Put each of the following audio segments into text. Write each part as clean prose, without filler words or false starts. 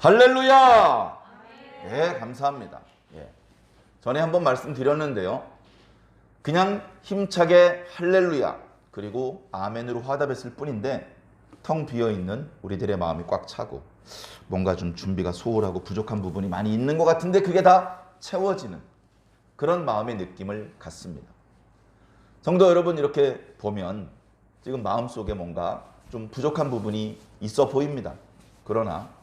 할렐루야! 예, 감사합니다. 예. 전에 한번 말씀드렸는데요. 그냥 힘차게 할렐루야 그리고 아멘으로 화답했을 뿐인데 텅 비어있는 우리들의 마음이 꽉 차고 뭔가 좀 준비가 소홀하고 부족한 부분이 많이 있는 것 같은데 그게 다 채워지는 그런 마음의 느낌을 갖습니다. 성도 여러분, 이렇게 보면 지금 마음속에 뭔가 좀 부족한 부분이 있어 보입니다. 그러나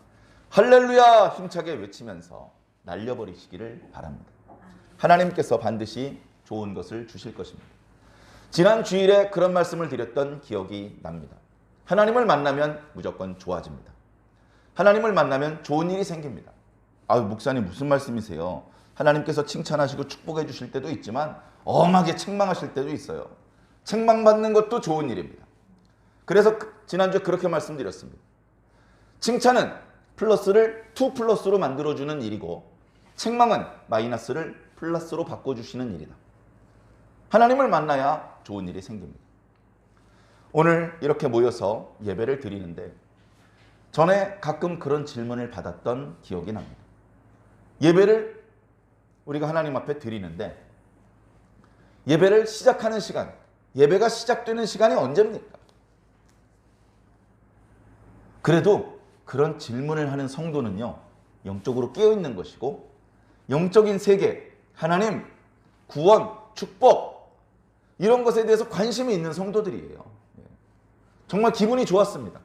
할렐루야 힘차게 외치면서 날려버리시기를 바랍니다. 하나님께서 반드시 좋은 것을 주실 것입니다. 지난 주일에 그런 말씀을 드렸던 기억이 납니다. 하나님을 만나면 무조건 좋아집니다. 하나님을 만나면 좋은 일이 생깁니다. 아유, 목사님 무슨 말씀이세요? 하나님께서 칭찬하시고 축복해 주실 때도 있지만 엄하게 책망하실 때도 있어요. 책망받는 것도 좋은 일입니다. 그래서 지난주에 그렇게 말씀드렸습니다. 칭찬은 플러스를 2 플러스로 만들어주는 일이고 책망은 마이너스를 플러스로 바꿔주시는 일이다. 하나님을 만나야 좋은 일이 생깁니다. 오늘 이렇게 모여서 예배를 드리는데 전에 가끔 그런 질문을 받았던 기억이 납니다. 예배를 우리가 하나님 앞에 드리는데 예배를 시작하는 시간, 예배가 시작되는 시간이 언제입니까? 그래도 그런 질문을 하는 성도는요, 영적으로 깨어있는 것이고 영적인 세계, 하나님, 구원, 축복 이런 것에 대해서 관심이 있는 성도들이에요. 정말 기분이 좋았습니다.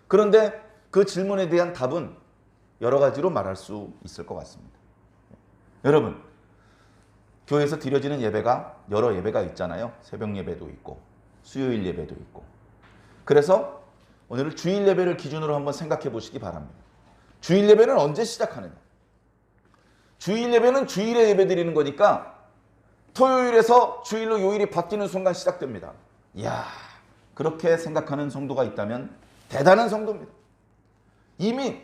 그런데 그 질문에 대한 답은 여러 가지로 말할 수 있을 것 같습니다. 여러분, 교회에서 드려지는 예배가 여러 예배가 있잖아요. 새벽 예배도 있고 수요일 예배도 있고. 그래서 오늘 주일 예배를 기준으로 한번 생각해 보시기 바랍니다. 주일 예배는 언제 시작하느냐? 주일 예배는 주일에 예배 드리는 거니까 토요일에서 주일로 요일이 바뀌는 순간 시작됩니다. 이야, 그렇게 생각하는 성도가 있다면 대단한 성도입니다. 이미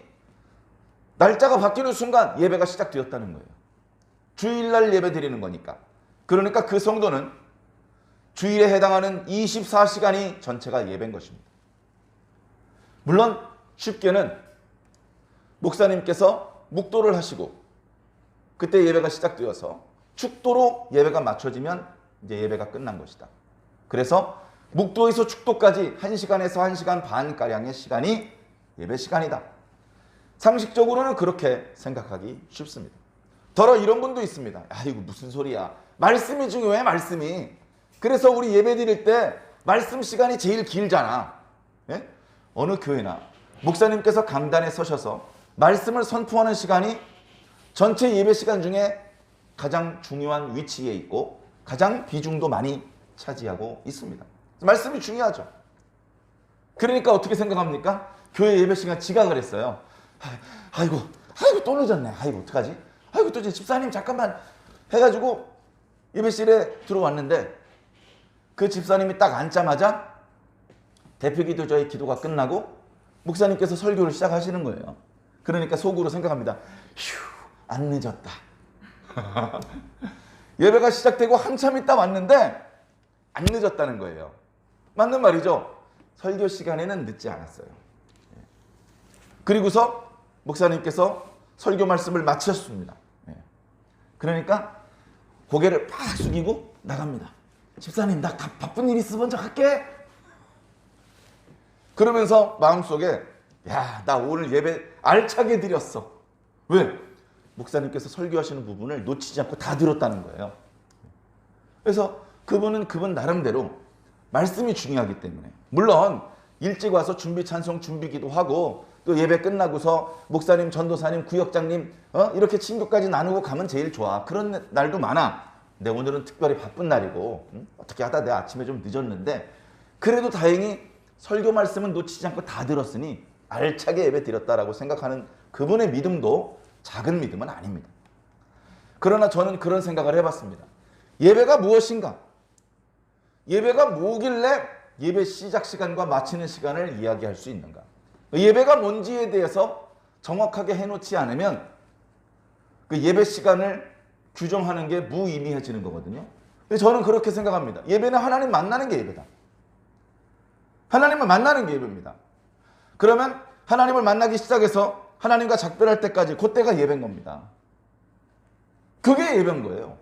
날짜가 바뀌는 순간 예배가 시작되었다는 거예요. 주일날 예배 드리는 거니까. 그러니까 그 성도는 주일에 해당하는 24시간이 전체가 예배인 것입니다. 물론 쉽게는 목사님께서 묵도를 하시고 그때 예배가 시작되어서 축도로 예배가 맞춰지면 이제 예배가 끝난 것이다. 그래서 묵도에서 축도까지 1시간에서 1시간 반가량의 시간이 예배 시간이다. 상식적으로는 그렇게 생각하기 쉽습니다. 더러 이런 분도 있습니다. 아이고 무슨 소리야. 말씀이 중요해, 말씀이. 그래서 우리 예배 드릴 때 말씀 시간이 제일 길잖아. 예? 어느 교회나 목사님께서 강단에 서셔서 말씀을 선포하는 시간이 전체 예배 시간 중에 가장 중요한 위치에 있고 가장 비중도 많이 차지하고 있습니다. 말씀이 중요하죠. 그러니까 어떻게 생각합니까? 교회 예배 시간 지각을 했어요. 아이고 또 늦었네. 아이고 어떡하지? 아이고 또 집사님 잠깐만 해가지고 예배실에 들어왔는데 그 집사님이 딱 앉자마자 대표기도자의 기도가 끝나고 목사님께서 설교를 시작하시는 거예요. 그러니까 속으로 생각합니다. 휴, 안 늦었다. 예배가 시작되고 한참 있다 왔는데 안 늦었다는 거예요. 맞는 말이죠. 설교 시간에는 늦지 않았어요. 그리고서 목사님께서 설교 말씀을 마쳤습니다. 그러니까 고개를 팍 숙이고 나갑니다. 집사님, 나 바쁜 일 있어 먼저 갈게. 그러면서 마음속에 야, 나 오늘 예배 알차게 드렸어. 왜? 목사님께서 설교하시는 부분을 놓치지 않고 다 들었다는 거예요. 그래서 그분은 그분 나름대로 말씀이 중요하기 때문에 물론 일찍 와서 준비 찬송 준비기도 하고 또 예배 끝나고서 목사님, 전도사님, 구역장님 이렇게 친구까지 나누고 가면 제일 좋아. 그런 날도 많아. 근데 오늘은 특별히 바쁜 날이고 어떻게 하다 내가 아침에 좀 늦었는데 그래도 다행히 설교 말씀은 놓치지 않고 다 들었으니 알차게 예배 드렸다라고 생각하는 그분의 믿음도 작은 믿음은 아닙니다. 그러나 저는 그런 생각을 해봤습니다. 예배가 무엇인가? 예배가 뭐길래 예배 시작 시간과 마치는 시간을 이야기할 수 있는가? 예배가 뭔지에 대해서 정확하게 해놓지 않으면 그 예배 시간을 규정하는 게 무의미해지는 거거든요. 저는 그렇게 생각합니다. 예배는 하나님 만나는 게 예배다. 하나님을 만나는 게 예배입니다. 그러면 하나님을 만나기 시작해서 하나님과 작별할 때까지 그때가 예배인 겁니다. 그게 예배인 거예요.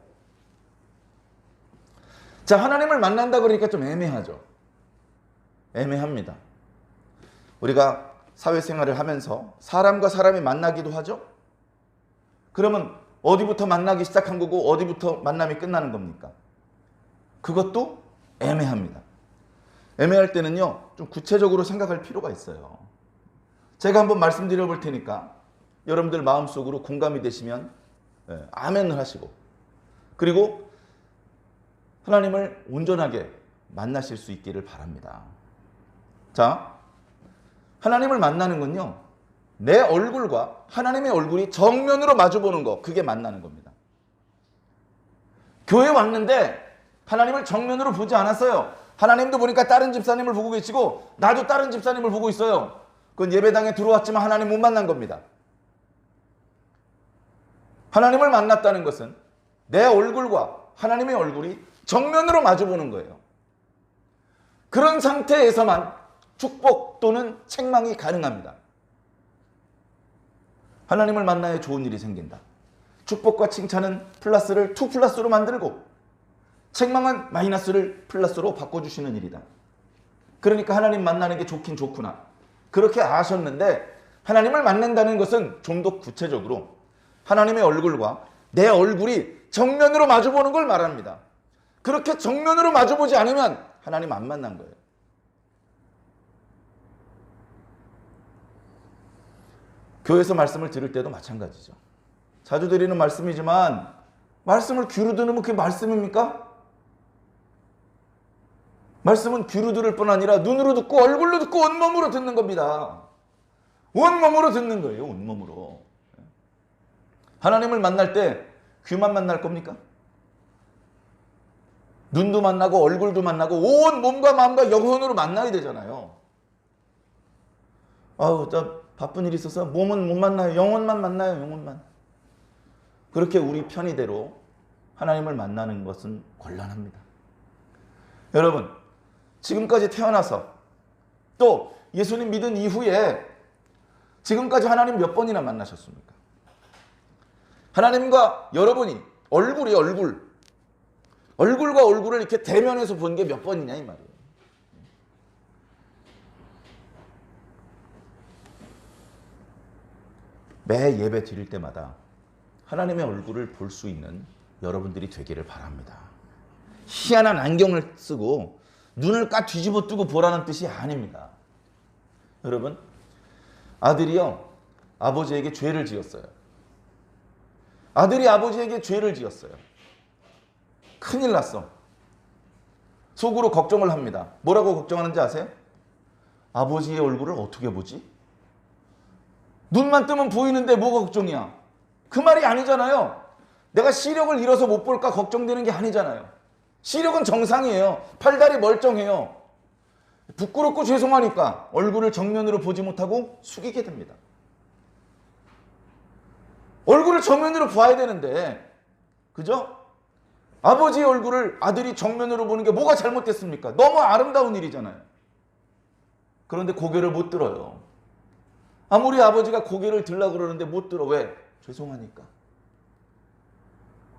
자, 하나님을 만난다 그러니까 좀 애매하죠. 애매합니다. 우리가 사회생활을 하면서 사람과 사람이 만나기도 하죠. 그러면 어디부터 만나기 시작한 거고 어디부터 만남이 끝나는 겁니까? 그것도 애매합니다. 애매할 때는요, 좀 구체적으로 생각할 필요가 있어요. 제가 한번 말씀드려 볼 테니까 여러분들 마음속으로 공감이 되시면 아멘을 하시고, 그리고 하나님을 온전하게 만나실 수 있기를 바랍니다. 자, 하나님을 만나는 건요, 내 얼굴과 하나님의 얼굴이 정면으로 마주보는 거, 그게 만나는 겁니다. 교회 왔는데 하나님을 정면으로 보지 않았어요. 하나님도 보니까 다른 집사님을 보고 계시고 나도 다른 집사님을 보고 있어요. 그건 예배당에 들어왔지만 하나님 못 만난 겁니다. 하나님을 만났다는 것은 내 얼굴과 하나님의 얼굴이 정면으로 마주보는 거예요. 그런 상태에서만 축복 또는 책망이 가능합니다. 하나님을 만나야 좋은 일이 생긴다. 축복과 칭찬은 플러스를 2 플러스로 만들고 책망은 마이너스를 플러스로 바꿔주시는 일이다. 그러니까 하나님 만나는 게 좋긴 좋구나. 그렇게 아셨는데 하나님을 만난다는 것은 좀 더 구체적으로 하나님의 얼굴과 내 얼굴이 정면으로 마주보는 걸 말합니다. 그렇게 정면으로 마주보지 않으면 하나님 안 만난 거예요. 교회에서 말씀을 들을 때도 마찬가지죠. 자주 드리는 말씀이지만 말씀을 귀로 들으면 그게 말씀입니까? 말씀은 귀로 들을 뿐 아니라 눈으로 듣고 얼굴로 듣고 온몸으로 듣는 겁니다. 온몸으로 듣는 거예요. 온몸으로. 하나님을 만날 때 귀만 만날 겁니까? 눈도 만나고 얼굴도 만나고 온 몸과 마음과 영혼으로 만나야 되잖아요. 아우, 저 바쁜 일이 있어서 몸은 못 만나요. 영혼만 만나요. 영혼만. 그렇게 우리 편의대로 하나님을 만나는 것은 곤란합니다. 여러분, 지금까지 태어나서 또 예수님 믿은 이후에 지금까지 하나님 몇 번이나 만나셨습니까? 하나님과 여러분이 얼굴과 얼굴을 이렇게 대면해서 본 게 몇 번이냐 이 말이에요. 매 예배 드릴 때마다 하나님의 얼굴을 볼 수 있는 여러분들이 되기를 바랍니다. 희한한 안경을 쓰고 눈을 까 뒤집어 뜨고 보라는 뜻이 아닙니다. 여러분, 아들이요, 아버지에게 죄를 지었어요. 아들이 아버지에게 죄를 지었어요. 큰일 났어. 속으로 걱정을 합니다. 뭐라고 걱정하는지 아세요? 아버지의 얼굴을 어떻게 보지? 눈만 뜨면 보이는데 뭐가 걱정이야? 그 말이 아니잖아요. 내가 시력을 잃어서 못 볼까 걱정되는 게 아니잖아요. 시력은 정상이에요. 팔다리 멀쩡해요. 부끄럽고 죄송하니까 얼굴을 정면으로 보지 못하고 숙이게 됩니다. 얼굴을 정면으로 봐야 되는데, 그죠? 아버지의 얼굴을 아들이 정면으로 보는 게 뭐가 잘못됐습니까? 너무 아름다운 일이잖아요. 그런데 고개를 못 들어요. 아무리 아버지가 고개를 들려고 그러는데 못 들어. 왜? 죄송하니까.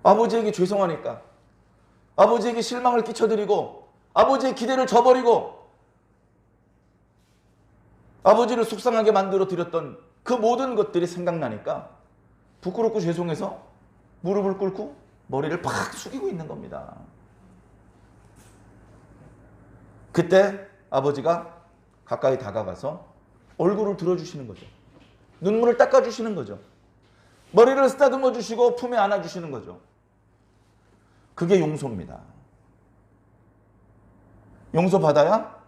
아버지에게 죄송하니까. 아버지에게 실망을 끼쳐드리고 아버지의 기대를 저버리고 아버지를 속상하게 만들어 드렸던 그 모든 것들이 생각나니까 부끄럽고 죄송해서 무릎을 꿇고 머리를 팍 숙이고 있는 겁니다. 그때 아버지가 가까이 다가가서 얼굴을 들어주시는 거죠. 눈물을 닦아주시는 거죠. 머리를 쓰다듬어 주시고 품에 안아주시는 거죠. 그게 용서입니다. 용서받아야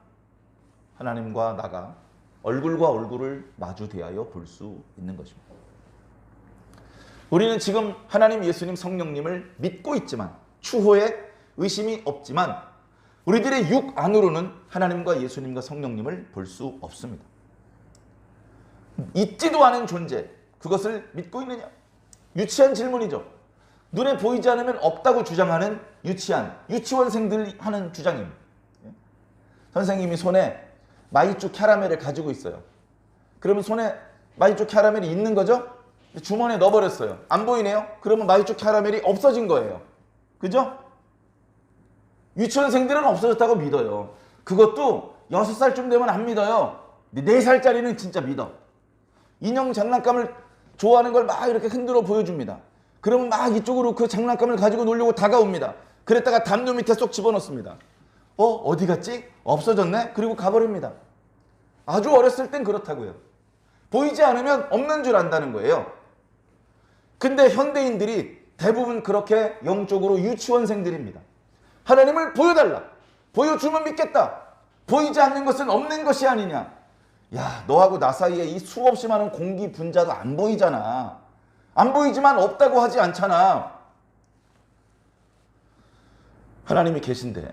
하나님과 나가 얼굴과 얼굴을 마주 대하여 볼 수 있는 것입니다. 우리는 지금 하나님, 예수님, 성령님을 믿고 있지만 추호에 의심이 없지만 우리들의 육 안으로는 하나님과 예수님과 성령님을 볼 수 없습니다. 있지도 않은 존재, 그것을 믿고 있느냐? 유치한 질문이죠. 눈에 보이지 않으면 없다고 주장하는 유치원생들이 하는 주장입니다. 선생님이 손에 마이쮸 캐러멜을 가지고 있어요. 그러면 손에 마이쮸 캐러멜이 있는 거죠? 주머니에 넣어버렸어요. 안 보이네요? 그러면 마이쮸 캐러멜이 없어진 거예요. 그죠? 유치원생들은 없어졌다고 믿어요. 그것도 6살쯤 되면 안 믿어요. 4살짜리는 진짜 믿어. 인형 장난감을 좋아하는 걸 막 이렇게 흔들어 보여줍니다. 그러면 막 이쪽으로 그 장난감을 가지고 놀려고 다가옵니다. 그랬다가 담요 밑에 쏙 집어넣습니다. 어디 갔지? 없어졌네? 그리고 가버립니다. 아주 어렸을 땐 그렇다고요. 보이지 않으면 없는 줄 안다는 거예요. 근데 현대인들이 대부분 그렇게 영적으로 유치원생들입니다. 하나님을 보여달라. 보여주면 믿겠다. 보이지 않는 것은 없는 것이 아니냐. 야, 너하고 나 사이에 이 수없이 많은 공기 분자도 안 보이잖아. 안 보이지만 없다고 하지 않잖아. 하나님이 계신데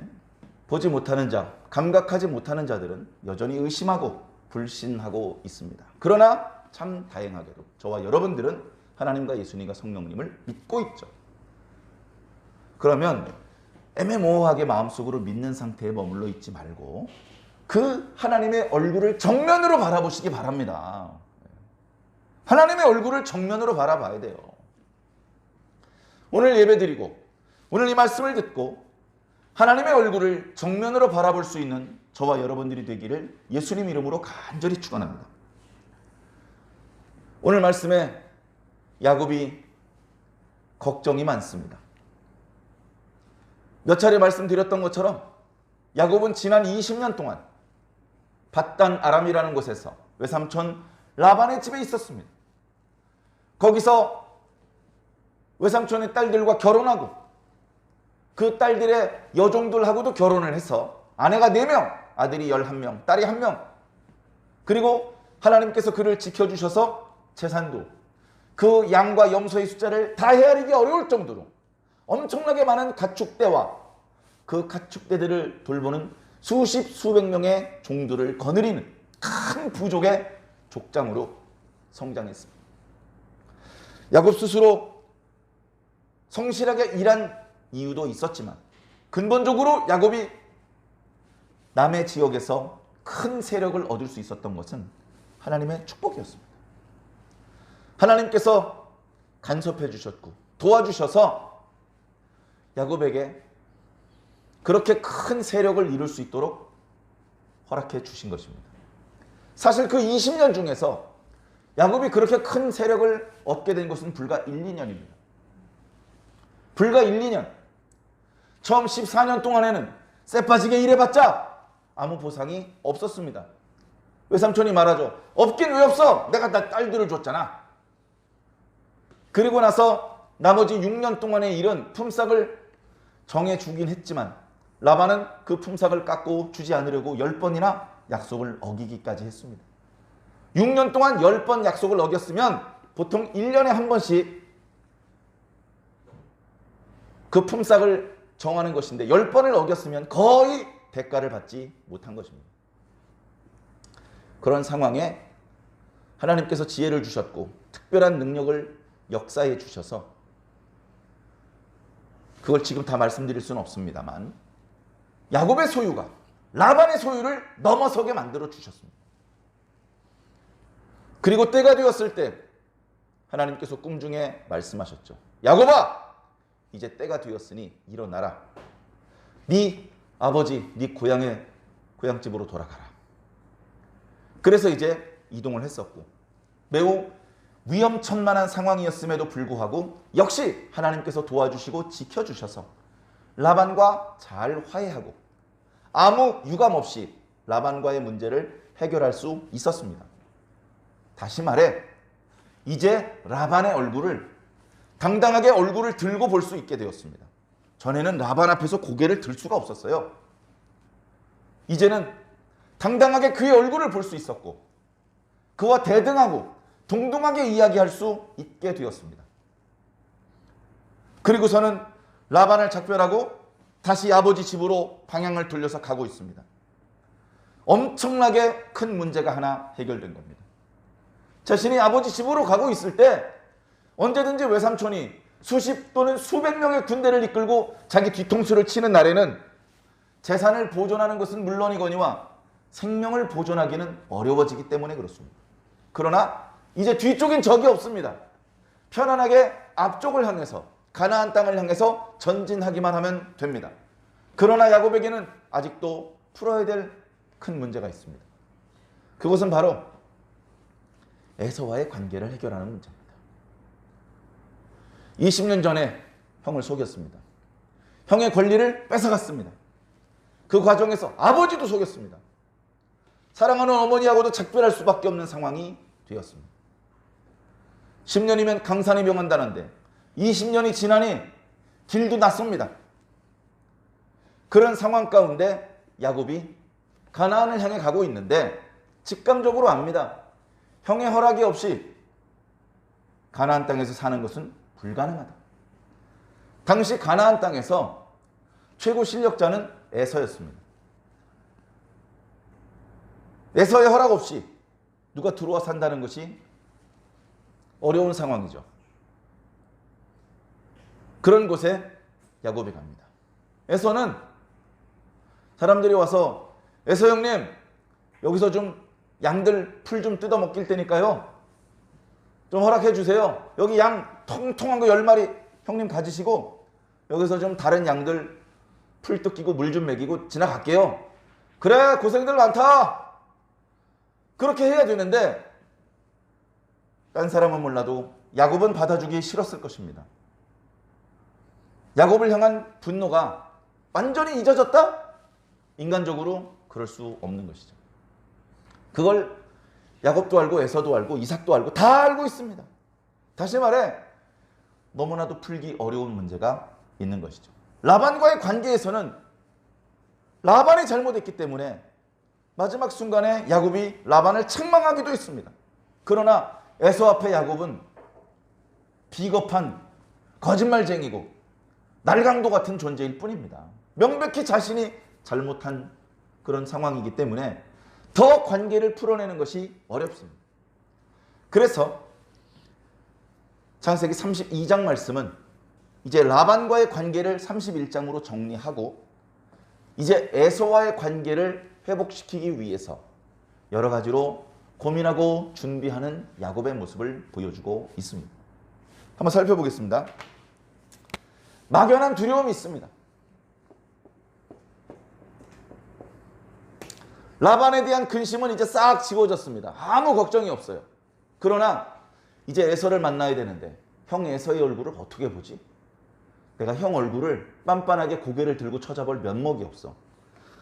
보지 못하는 자, 감각하지 못하는 자들은 여전히 의심하고 불신하고 있습니다. 그러나 참 다행하게도 저와 여러분들은 하나님과 예수님과 성령님을 믿고 있죠. 그러면 애매모호하게 마음속으로 믿는 상태에 머물러 있지 말고 그 하나님의 얼굴을 정면으로 바라보시기 바랍니다. 하나님의 얼굴을 정면으로 바라봐야 돼요. 오늘 예배드리고 오늘 이 말씀을 듣고 하나님의 얼굴을 정면으로 바라볼 수 있는 저와 여러분들이 되기를 예수님 이름으로 간절히 축원합니다. 오늘 말씀에 야곱이 걱정이 많습니다. 몇 차례 말씀드렸던 것처럼 야곱은 지난 20년 동안 밧단 아람이라는 곳에서 외삼촌 라반의 집에 있었습니다. 거기서 외삼촌의 딸들과 결혼하고 그 딸들의 여종들하고도 결혼을 해서 아내가 4명, 아들이 11명, 딸이 1명. 그리고 하나님께서 그를 지켜주셔서 재산도 그 양과 염소의 숫자를 다 헤아리기 어려울 정도로 엄청나게 많은 가축대와 그 가축대들을 돌보는 수십 수백 명의 종들을 거느리는 큰 부족의 족장으로 성장했습니다. 야곱 스스로 성실하게 일한 이유도 있었지만 근본적으로 야곱이 남의 지역에서 큰 세력을 얻을 수 있었던 것은 하나님의 축복이었습니다. 하나님께서 간섭해 주셨고 도와주셔서 야곱에게 그렇게 큰 세력을 이룰 수 있도록 허락해 주신 것입니다. 사실 그 20년 중에서 야곱이 그렇게 큰 세력을 얻게 된 것은 불과 1, 2년입니다. 불과 1, 2년. 처음 14년 동안에는 쎄빠지게 일해봤자 아무 보상이 없었습니다. 외삼촌이 말하죠. 없긴 왜 없어? 내가 다 딸들을 줬잖아. 그리고 나서 나머지 6년 동안의 일은 품삯을 정해주긴 했지만 라반은 그 품삯을 깎고 주지 않으려고 10번이나 약속을 어기기까지 했습니다. 6년 동안 10번 약속을 어겼으면 보통 1년에 한 번씩 그 품삯을 정하는 것인데 10번을 어겼으면 거의 대가를 받지 못한 것입니다. 그런 상황에 하나님께서 지혜를 주셨고 특별한 능력을 역사해 주셔서 그걸 지금 다 말씀드릴 수는 없습니다만 야곱의 소유가 라반의 소유를 넘어서게 만들어 주셨습니다. 그리고 때가 되었을 때 하나님께서 꿈 중에 말씀하셨죠. 야곱아, 이제 때가 되었으니 일어나라. 네 아버지, 네 고향집으로 돌아가라. 그래서 이제 이동을 했었고 매우 위험천만한 상황이었음에도 불구하고 역시 하나님께서 도와주시고 지켜주셔서 라반과 잘 화해하고 아무 유감 없이 라반과의 문제를 해결할 수 있었습니다. 다시 말해 이제 라반의 얼굴을 당당하게 얼굴을 들고 볼 수 있게 되었습니다. 전에는 라반 앞에서 고개를 들 수가 없었어요. 이제는 당당하게 그의 얼굴을 볼 수 있었고 그와 대등하고 동등하게 이야기할 수 있게 되었습니다. 그리고서는 라반을 작별하고 다시 아버지 집으로 방향을 돌려서 가고 있습니다. 엄청나게 큰 문제가 하나 해결된 겁니다. 자신이 아버지 집으로 가고 있을 때 언제든지 외삼촌이 수십 또는 수백 명의 군대를 이끌고 자기 뒤통수를 치는 날에는 재산을 보존하는 것은 물론이거니와 생명을 보존하기는 어려워지기 때문에 그렇습니다. 그러나 이제 뒤쪽엔 적이 없습니다. 편안하게 앞쪽을 향해서 가나안 땅을 향해서 전진하기만 하면 됩니다. 그러나 야곱에게는 아직도 풀어야 될 큰 문제가 있습니다. 그것은 바로 에서와의 관계를 해결하는 문제입니다. 20년 전에 형을 속였습니다. 형의 권리를 뺏어갔습니다. 그 과정에서 아버지도 속였습니다. 사랑하는 어머니하고도 작별할 수밖에 없는 상황이 되었습니다. 10년이면 강산이 명한다는데 20년이 지나니 길도 낯섭니다. 그런 상황 가운데 야곱이 가나안을 향해 가고 있는데 직감적으로 압니다. 형의 허락이 없이 가나안 땅에서 사는 것은 불가능하다. 당시 가나안 땅에서 최고 실력자는 에서였습니다. 에서의 허락 없이 누가 들어와 산다는 것이 어려운 상황이죠. 그런 곳에 야곱이 갑니다. 에서는 사람들이 와서 에서 형님 여기서 좀 양들 풀 좀 뜯어 먹길 테니까요 좀 허락해 주세요. 여기 양 통통한 거 10마리 형님 가지시고 여기서 좀 다른 양들 풀 뜯기고 물 좀 먹이고 지나갈게요. 그래 고생들 많다. 그렇게 해야 되는데 딴 사람은 몰라도 야곱은 받아주기 싫었을 것입니다. 야곱을 향한 분노가 완전히 잊어졌다? 인간적으로 그럴 수 없는 것이죠. 그걸 야곱도 알고 에서도 알고 이삭도 알고 다 알고 있습니다. 다시 말해 너무나도 풀기 어려운 문제가 있는 것이죠. 라반과의 관계에서는 라반이 잘못했기 때문에 마지막 순간에 야곱이 라반을 책망하기도 했습니다. 그러나 에서 앞에 야곱은 비겁한 거짓말쟁이고 날강도 같은 존재일 뿐입니다. 명백히 자신이 잘못한 그런 상황이기 때문에 더 관계를 풀어내는 것이 어렵습니다. 그래서 창세기 32장 말씀은 이제 라반과의 관계를 31장으로 정리하고 이제 에서와의 관계를 회복시키기 위해서 여러 가지로 고민하고 준비하는 야곱의 모습을 보여주고 있습니다. 한번 살펴보겠습니다. 막연한 두려움이 있습니다. 라반에 대한 근심은 이제 싹 지워졌습니다. 아무 걱정이 없어요. 그러나 이제 에서를 만나야 되는데 형 에서의 얼굴을 어떻게 보지? 내가 형 얼굴을 빤빤하게 고개를 들고 쳐다볼 면목이 없어.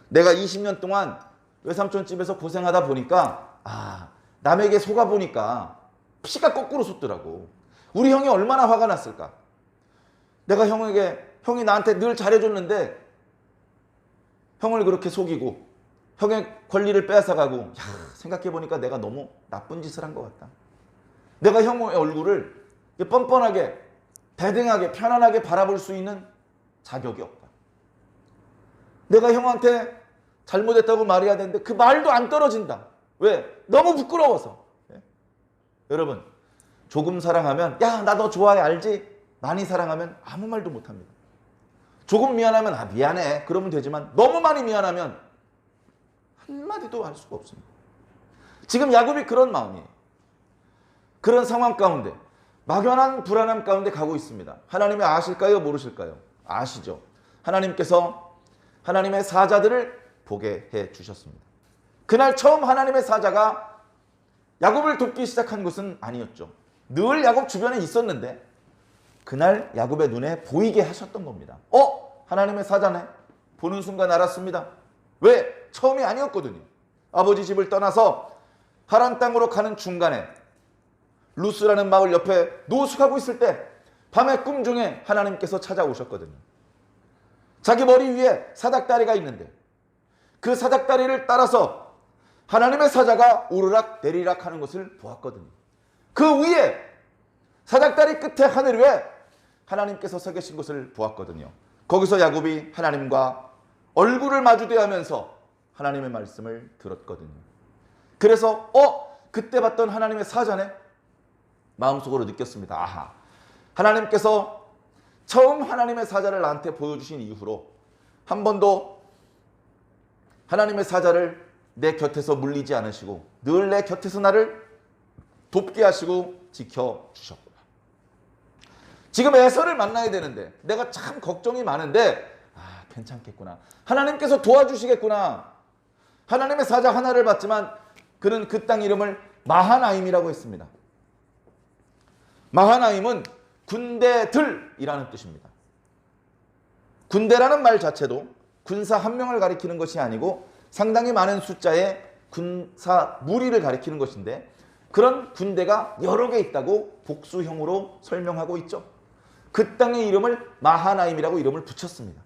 내가 20년 동안 외삼촌 집에서 고생하다 보니까 남에게 속아보니까 피가 거꾸로 솟더라고. 우리 형이 얼마나 화가 났을까? 내가 형이 나한테 늘 잘해줬는데 형을 그렇게 속이고 형의 권리를 빼앗아가고 생각해보니까 내가 너무 나쁜 짓을 한 것 같다. 내가 형의 얼굴을 뻔뻔하게 대등하게 편안하게 바라볼 수 있는 자격이 없다. 내가 형한테 잘못했다고 말해야 되는데 그 말도 안 떨어진다. 왜? 너무 부끄러워서. 여러분 조금 사랑하면 야 나 너 좋아해 알지? 많이 사랑하면 아무 말도 못합니다. 조금 미안하면 미안해 그러면 되지만 너무 많이 미안하면 한마디도 할 수가 없습니다. 지금 야곱이 그런 마음이에요. 그런 상황 가운데 막연한 불안함 가운데 가고 있습니다. 하나님이 아실까요? 모르실까요? 아시죠. 하나님께서 하나님의 사자들을 보게 해 주셨습니다. 그날 처음 하나님의 사자가 야곱을 돕기 시작한 것은 아니었죠. 늘 야곱 주변에 있었는데 그날 야곱의 눈에 보이게 하셨던 겁니다. 하나님의 사자네. 보는 순간 알았습니다. 왜? 처음이 아니었거든요. 아버지 집을 떠나서 하란 땅으로 가는 중간에 루스라는 마을 옆에 노숙하고 있을 때 밤의 꿈 중에 하나님께서 찾아오셨거든요. 자기 머리 위에 사닥다리가 있는데 그 사닥다리를 따라서 하나님의 사자가 오르락 내리락 하는 것을 보았거든요. 그 위에 사닥다리 끝에 하늘 위에 하나님께서 서 계신 것을 보았거든요. 거기서 야곱이 하나님과 얼굴을 마주대하면서 하나님의 말씀을 들었거든요. 그래서 그때 봤던 하나님의 사자네 마음속으로 느꼈습니다. 하나님께서 처음 하나님의 사자를 나한테 보여주신 이후로 한 번도 하나님의 사자를 내 곁에서 물리지 않으시고 늘 내 곁에서 나를 돕게 하시고 지켜주셨구나. 지금 에서를 만나야 되는데 내가 참 걱정이 많은데 괜찮겠구나. 하나님께서 도와주시겠구나. 하나님의 사자 하나를 봤지만 그는 그 땅 이름을 마하나임이라고 했습니다. 마하나임은 군대들이라는 뜻입니다. 군대라는 말 자체도 군사 한 명을 가리키는 것이 아니고 상당히 많은 숫자의 군사 무리를 가리키는 것인데 그런 군대가 여러 개 있다고 복수형으로 설명하고 있죠. 그 땅의 이름을 마하나임이라고 이름을 붙였습니다.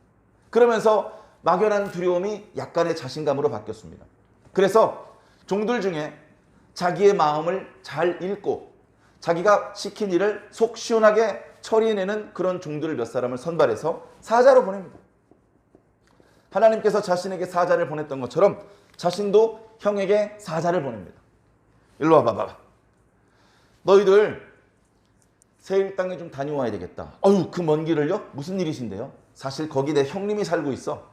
그러면서 막연한 두려움이 약간의 자신감으로 바뀌었습니다. 그래서 종들 중에 자기의 마음을 잘 읽고 자기가 시킨 일을 속 시원하게 처리해내는 그런 종들을 몇 사람을 선발해서 사자로 보냅니다. 하나님께서 자신에게 사자를 보냈던 것처럼 자신도 형에게 사자를 보냅니다. 일로 와봐봐. 너희들 세일 땅에 좀 다녀와야 되겠다. 그 먼 길을요? 무슨 일이신데요? 사실 거기 내 형님이 살고 있어.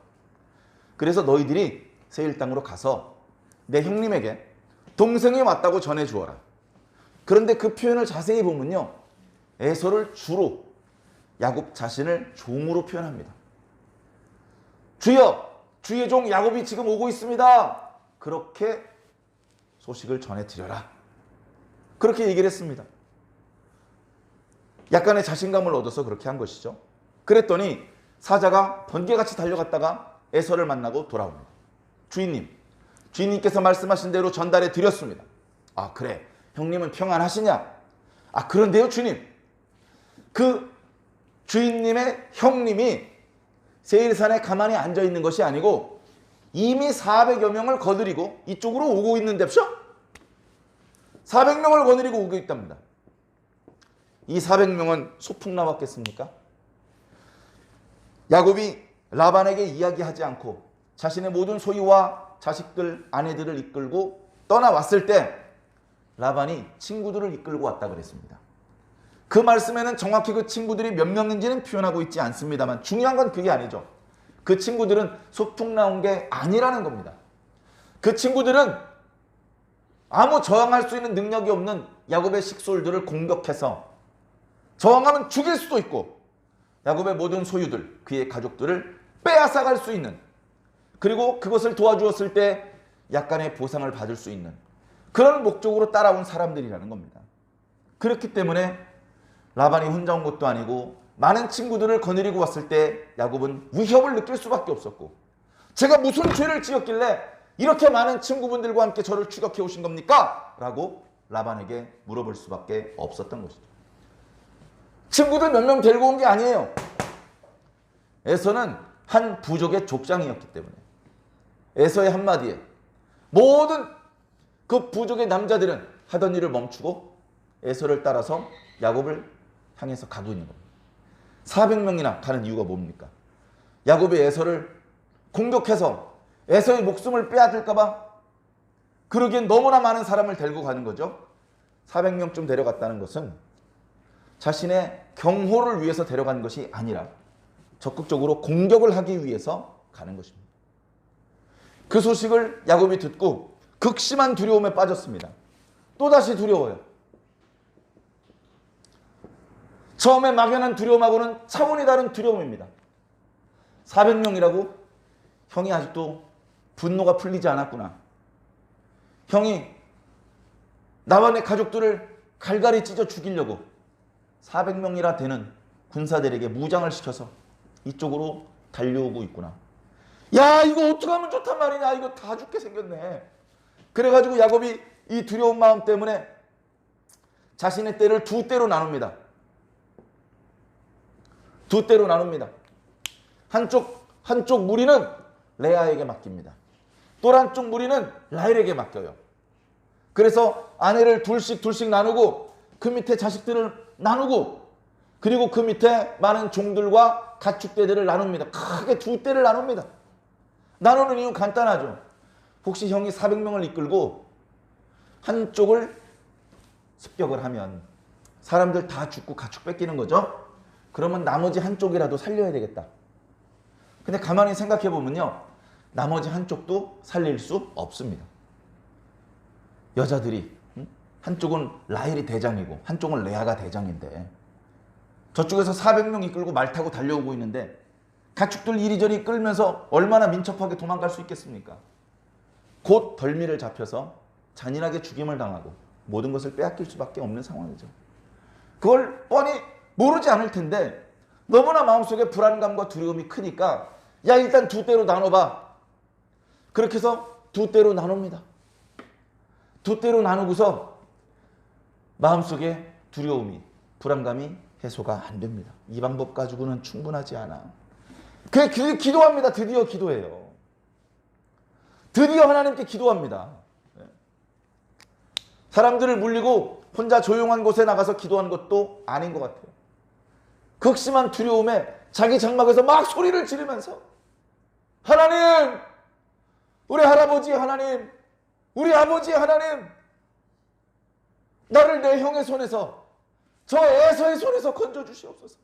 그래서 너희들이 세일 땅으로 가서 내 형님에게 동생이 왔다고 전해주어라. 그런데 그 표현을 자세히 보면요, 에서를 주로 야곱 자신을 종으로 표현합니다. 주여, 주의 종 야곱이 지금 오고 있습니다. 그렇게 소식을 전해드려라. 그렇게 얘기를 했습니다. 약간의 자신감을 얻어서 그렇게 한 것이죠. 그랬더니 사자가 번개같이 달려갔다가 에서를 만나고 돌아옵니다. 주인님께서 말씀하신 대로 전달해 드렸습니다. 그래, 형님은 평안하시냐? 그런데요 주님, 그 주인님의 형님이 세일산에 가만히 앉아있는 것이 아니고 이미 400여 명을 거느리고 이쪽으로 오고 있는데쇼? 400명을 거느리고 오고 있답니다. 이 400명은 소풍 나왔겠습니까? 야곱이 라반에게 이야기하지 않고 자신의 모든 소유와 자식들, 아내들을 이끌고 떠나왔을 때 라반이 친구들을 이끌고 왔다 그랬습니다. 그 말씀에는 정확히 그 친구들이 몇 명인지는 표현하고 있지 않습니다만 중요한 건 그게 아니죠. 그 친구들은 소풍 나온 게 아니라는 겁니다. 그 친구들은 아무 저항할 수 있는 능력이 없는 야곱의 식솔들을 공격해서 저항하면 죽일 수도 있고 야곱의 모든 소유들, 그의 가족들을 빼앗아갈 수 있는, 그리고 그것을 도와주었을 때 약간의 보상을 받을 수 있는 그런 목적으로 따라온 사람들이라는 겁니다. 그렇기 때문에 라반이 혼자 온 것도 아니고 많은 친구들을 거느리고 왔을 때 야곱은 위협을 느낄 수밖에 없었고, 제가 무슨 죄를 지었길래 이렇게 많은 친구분들과 함께 저를 추격해 오신 겁니까? 라고 라반에게 물어볼 수밖에 없었던 것이죠. 친구들 몇 명 데리고 온 게 아니에요. 에서는 한 부족의 족장이었기 때문에 에서의 한마디에 모든 그 부족의 남자들은 하던 일을 멈추고 에서를 따라서 야곱을 향해서 가고 있는 겁니다. 400명이나 가는 이유가 뭡니까? 야곱이 에서를 공격해서 에서의 목숨을 빼앗을까 봐? 그러기엔 너무나 많은 사람을 데리고 가는 거죠. 400명쯤 데려갔다는 것은 자신의 경호를 위해서 데려간 것이 아니라 적극적으로 공격을 하기 위해서 가는 것입니다. 그 소식을 야곱이 듣고 극심한 두려움에 빠졌습니다. 또다시 두려워요. 처음에 막연한 두려움하고는 차원이 다른 두려움입니다. 400명이라고? 형이 아직도 분노가 풀리지 않았구나. 형이 나와 내 가족들을 갈갈이 찢어 죽이려고 400명이나 되는 군사들에게 무장을 시켜서 이쪽으로 달려오고 있구나. 야, 이거 어떻게 하면 좋단 말이냐. 이거 다 죽게 생겼네. 그래가지고 야곱이 이 두려운 마음 때문에 자신의 떼를 두 떼로 나눕니다. 두 떼로 나눕니다. 한쪽 무리는 레아에게 맡깁니다. 또 한쪽 무리는 라헬에게 맡겨요. 그래서 아내를 둘씩 나누고 그 밑에 자식들을 나누고 그리고 그 밑에 많은 종들과 가축대들을 나눕니다. 크게 두 떼를 나눕니다. 나누는 이유는 간단하죠. 혹시 형이 400명을 이끌고 한쪽을 습격을 하면 사람들 다 죽고 가축 뺏기는 거죠. 그러면 나머지 한쪽이라도 살려야 되겠다. 근데 가만히 생각해 보면요, 나머지 한쪽도 살릴 수 없습니다. 여자들이 한쪽은 라헬이 대장이고 한쪽은 레아가 대장인데 저쪽에서 400명 이끌고 말 타고 달려오고 있는데 가축들 이리저리 끌면서 얼마나 민첩하게 도망갈 수 있겠습니까? 곧 벌미를 잡혀서 잔인하게 죽임을 당하고 모든 것을 빼앗길 수밖에 없는 상황이죠. 그걸 뻔히 모르지 않을 텐데 너무나 마음속에 불안감과 두려움이 크니까 야 일단 두 대로 나눠봐. 그렇게 해서 두 대로 나눕니다. 두 대로 나누고서 마음속에 두려움이 불안감이 해소가 안 됩니다. 이 방법 가지고는 충분하지 않아. 그게 기도합니다. 드디어 기도해요. 드디어 하나님께 기도합니다. 사람들을 물리고 혼자 조용한 곳에 나가서 기도하는 것도 아닌 것 같아요. 극심한 두려움에 자기 장막에서 막 소리를 지르면서 하나님, 우리 할아버지 하나님, 우리 아버지 하나님, 나를 내 형의 손에서 저 에서의 손에서 건져주시옵소서.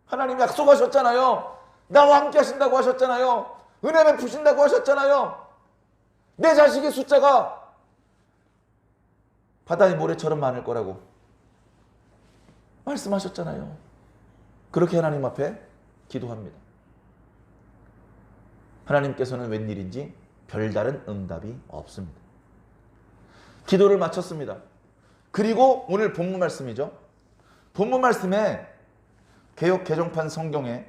하나님 약속하셨잖아요. 나와 함께 하신다고 하셨잖아요. 은혜 베푸신다고 하셨잖아요. 내 자식의 숫자가 바다의 모래처럼 많을 거라고 말씀하셨잖아요. 그렇게 하나님 앞에 기도합니다. 하나님께서는 웬일인지 별다른 응답이 없습니다. 기도를 마쳤습니다. 그리고 오늘 본문 말씀이죠. 본문 말씀에 개역 개정판 성경에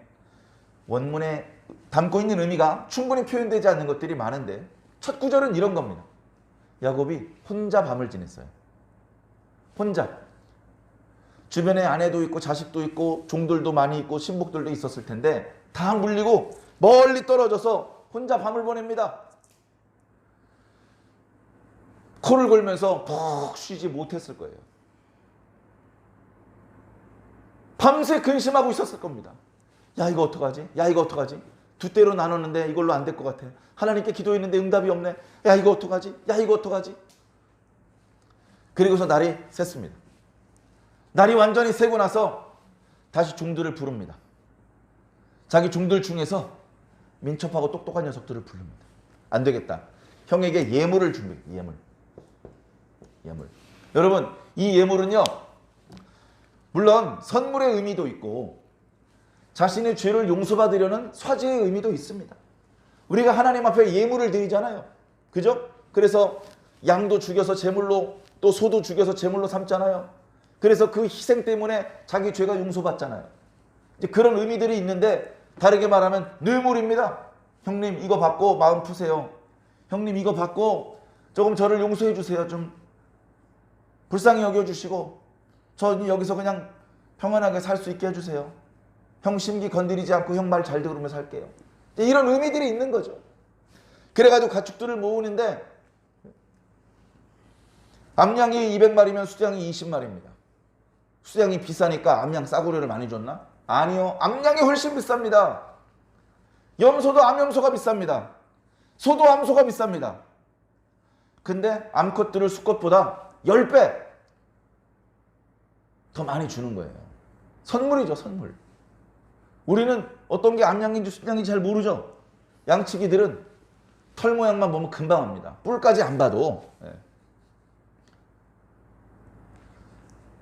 원문에 담고 있는 의미가 충분히 표현되지 않는 것들이 많은데 첫 구절은 이런 겁니다. 야곱이 혼자 밤을 지냈어요. 혼자. 주변에 아내도 있고 자식도 있고 종들도 많이 있고 신복들도 있었을 텐데 다 물리고 멀리 떨어져서 혼자 밤을 보냅니다. 코를 골면서 푹 쉬지 못했을 거예요. 밤새 근심하고 있었을 겁니다. 야 이거 어떡하지? 야 이거 어떡하지? 두 대로 나눴는데 이걸로 안 될 것 같아. 하나님께 기도했는데 응답이 없네. 야 이거 어떡하지? 야 이거 어떡하지? 그리고서 날이 샜습니다. 날이 완전히 새고 나서 다시 종들을 부릅니다. 자기 종들 중에서 민첩하고 똑똑한 녀석들을 부릅니다. 안 되겠다. 형에게 예물을 줍니다. 예물. 여러분 이 예물은요. 물론 선물의 의미도 있고 자신의 죄를 용서받으려는 화제의 의미도 있습니다. 우리가 하나님 앞에 예물을 드리잖아요. 그죠? 그래서 양도 죽여서 제물로 또 소도 죽여서 제물로 삼잖아요. 그래서 그 희생 때문에 자기 죄가 용서받잖아요. 이제 그런 의미들이 있는데 다르게 말하면 늘물입니다. 형님 이거 받고 마음 푸세요. 형님 이거 받고 조금 저를 용서해 주세요. 좀 불쌍히 여겨주시고 저 여기서 그냥 평안하게 살 수 있게 해주세요. 형 심기 건드리지 않고 형 말 잘 들으며 살게요. 이런 의미들이 있는 거죠. 그래가지고 가축들을 모으는데 암양이 200마리면 수양이 20마리입니다. 수양이 비싸니까 암양 싸구려를 많이 줬나? 아니요. 암양이 훨씬 비쌉니다. 염소도 암염소가 비쌉니다. 소도 암소가 비쌉니다. 근데 암컷들을 수컷보다 10배 더 많이 주는 거예요. 선물이죠, 선물. 우리는 어떤 게 암양인지 수양인지 잘 모르죠. 양치기들은 털 모양만 보면 금방 압니다. 뿔까지 안 봐도.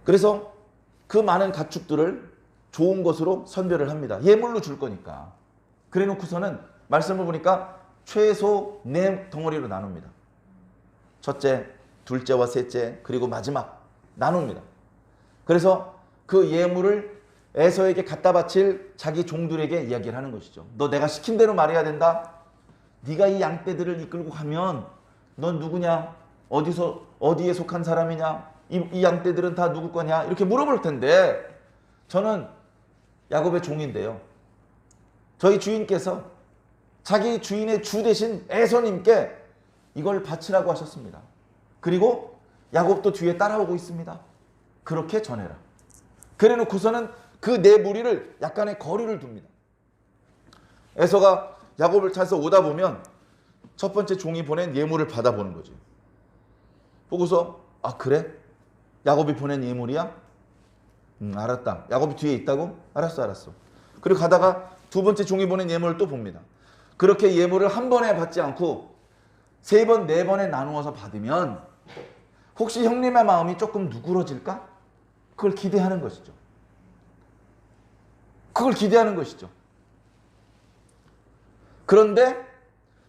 그래서 그 많은 가축들을 좋은 것으로 선별을 합니다. 예물로 줄 거니까. 그래 놓고서는 말씀을 보니까 최소 4덩어리로 나눕니다. 첫째, 둘째와 셋째, 그리고 마지막 나눕니다. 그래서 그 예물을 에서에게 갖다 바칠 자기 종들에게 이야기를 하는 것이죠. 너 내가 시킨 대로 말해야 된다. 네가 이 양떼들을 이끌고 가면 넌 누구냐? 어디에 속한 사람이냐? 이 양떼들은 다 누구 거냐? 이렇게 물어볼 텐데 저는 야곱의 종인데요. 저희 주인께서 자기 주인의 주 대신 에서님께 이걸 바치라고 하셨습니다. 그리고 야곱도 뒤에 따라오고 있습니다. 그렇게 전해라. 그래 놓고서는 그 네 무리를 약간의 거리를 둡니다. 에서가 야곱을 타서 오다 보면 첫 번째 종이 보낸 예물을 받아보는 거죠. 보고서 아 그래? 야곱이 보낸 예물이야? 알았다. 야곱이 뒤에 있다고? 알았어. 그리고 가다가 두 번째 종이 보낸 예물을 또 봅니다. 그렇게 예물을 한 번에 받지 않고 3번, 4번에 나누어서 받으면 혹시 형님의 마음이 조금 누그러질까? 그걸 기대하는 것이죠. 그걸 기대하는 것이죠. 그런데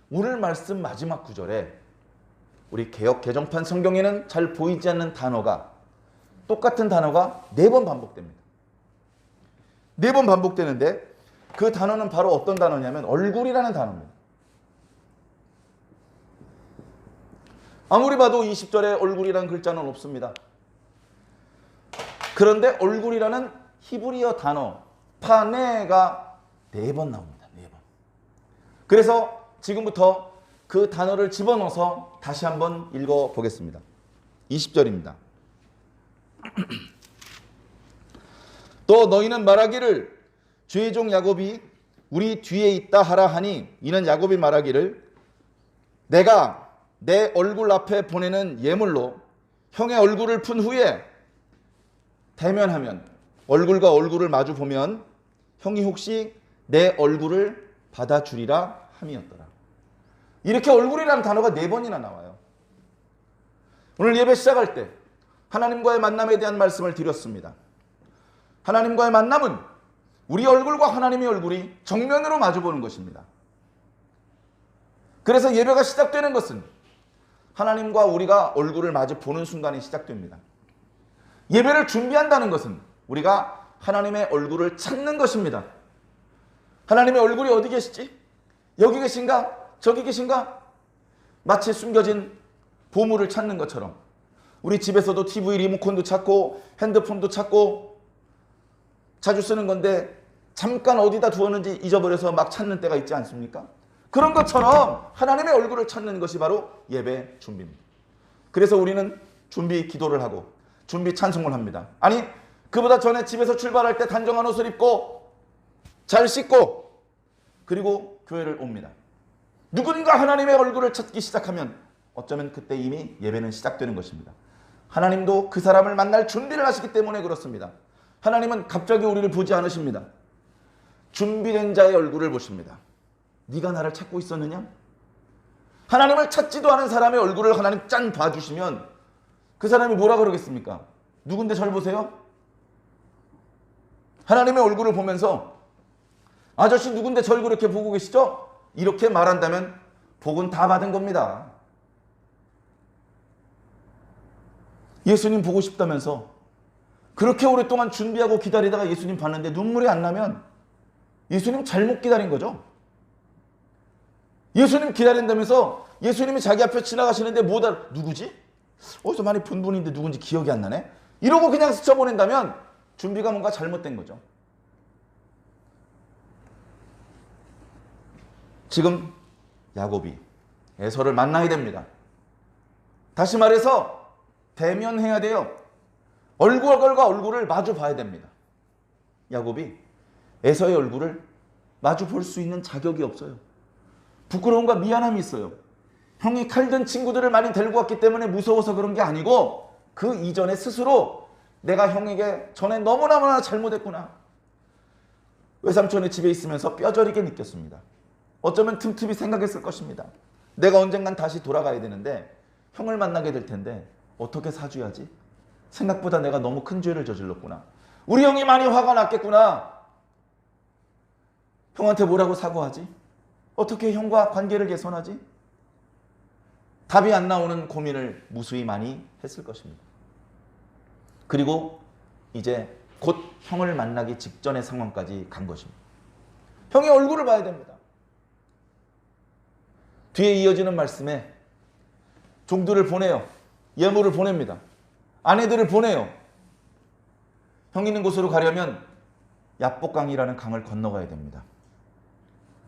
오늘 말씀 마지막 구절에 우리 개역 개정판 성경에는 잘 보이지 않는 단어가, 똑같은 단어가 4번 반복됩니다. 4번 반복되는데 그 단어는 바로 어떤 단어냐면 얼굴이라는 단어입니다. 아무리 봐도 20절에 얼굴이라는 글자는 없습니다. 그런데 얼굴이라는 히브리어 단어 파네가 4번 나옵니다. 4번. 그래서 지금부터 그 단어를 집어넣어서 다시 한번 읽어보겠습니다. 20절입니다. 또 너희는 말하기를 주의 종 야곱이 우리 뒤에 있다 하라 하니, 이는 야곱이 말하기를 내가 내 얼굴 앞에 보내는 예물로 형의 얼굴을 푼 후에 대면하면, 얼굴과 얼굴을 마주 보면 형이 혹시 내 얼굴을 받아주리라 함이었더라. 이렇게 얼굴이라는 단어가 4번이나 나와요. 오늘 예배 시작할 때 하나님과의 만남에 대한 말씀을 드렸습니다. 하나님과의 만남은 우리 얼굴과 하나님의 얼굴이 정면으로 마주보는 것입니다. 그래서 예배가 시작되는 것은 하나님과 우리가 얼굴을 마주 보는 순간이 시작됩니다. 예배를 준비한다는 것은 우리가 하나님의 얼굴을 찾는 것입니다. 하나님의 얼굴이 어디 계시지? 여기 계신가? 저기 계신가? 마치 숨겨진 보물을 찾는 것처럼 우리 집에서도 TV 리모컨도 찾고 핸드폰도 찾고 자주 쓰는 건데 잠깐 어디다 두었는지 잊어버려서 막 찾는 때가 있지 않습니까? 그런 것처럼 하나님의 얼굴을 찾는 것이 바로 예배 준비입니다. 그래서 우리는 준비 기도를 하고 준비 찬송을 합니다. 아니, 그보다 전에 집에서 출발할 때 단정한 옷을 입고 잘 씻고 그리고 교회를 옵니다. 누군가 하나님의 얼굴을 찾기 시작하면 어쩌면 그때 이미 예배는 시작되는 것입니다. 하나님도 그 사람을 만날 준비를 하시기 때문에 그렇습니다. 하나님은 갑자기 우리를 보지 않으십니다. 준비된 자의 얼굴을 보십니다. 네가 나를 찾고 있었느냐? 하나님을 찾지도 않은 사람의 얼굴을 하나님 짠 봐주시면 그 사람이 뭐라 그러겠습니까? 누군데 절 보세요? 하나님의 얼굴을 보면서 아저씨 누군데 절 그렇게 보고 계시죠? 이렇게 말한다면 복은 다 받은 겁니다. 예수님 보고 싶다면서 그렇게 오랫동안 준비하고 기다리다가 예수님 봤는데 눈물이 안 나면 예수님 잘못 기다린 거죠. 예수님 기다린다면서 예수님이 자기 앞에 지나가시는데 누구지? 어디서 많이 본 분인데 누군지 기억이 안 나네? 이러고 그냥 스쳐보낸다면 준비가 뭔가 잘못된 거죠. 지금 야곱이 에서를 만나야 됩니다. 다시 말해서 대면해야 돼요. 얼굴과 얼굴을 마주 봐야 됩니다. 야곱이 에서의 얼굴을 마주 볼 수 있는 자격이 없어요. 부끄러움과 미안함이 있어요. 형이 칼든 친구들을 많이 데리고 왔기 때문에 무서워서 그런 게 아니고 그 이전에 스스로 내가 형에게 전에 너무나 잘못했구나. 외삼촌의 집에 있으면서 뼈저리게 느꼈습니다. 어쩌면 틈틈이 생각했을 것입니다. 내가 언젠간 다시 돌아가야 되는데 형을 만나게 될 텐데 어떻게 사줘야지? 생각보다 내가 너무 큰 죄를 저질렀구나. 우리 형이 많이 화가 났겠구나. 형한테 뭐라고 사과하지? 어떻게 형과 관계를 개선하지? 답이 안 나오는 고민을 무수히 많이 했을 것입니다. 그리고 이제 곧 형을 만나기 직전의 상황까지 간 것입니다. 형의 얼굴을 봐야 됩니다. 뒤에 이어지는 말씀에 종들을 보내요. 예물을 보냅니다. 아내들을 보내요. 형 있는 곳으로 가려면 야복강이라는 강을 건너가야 됩니다.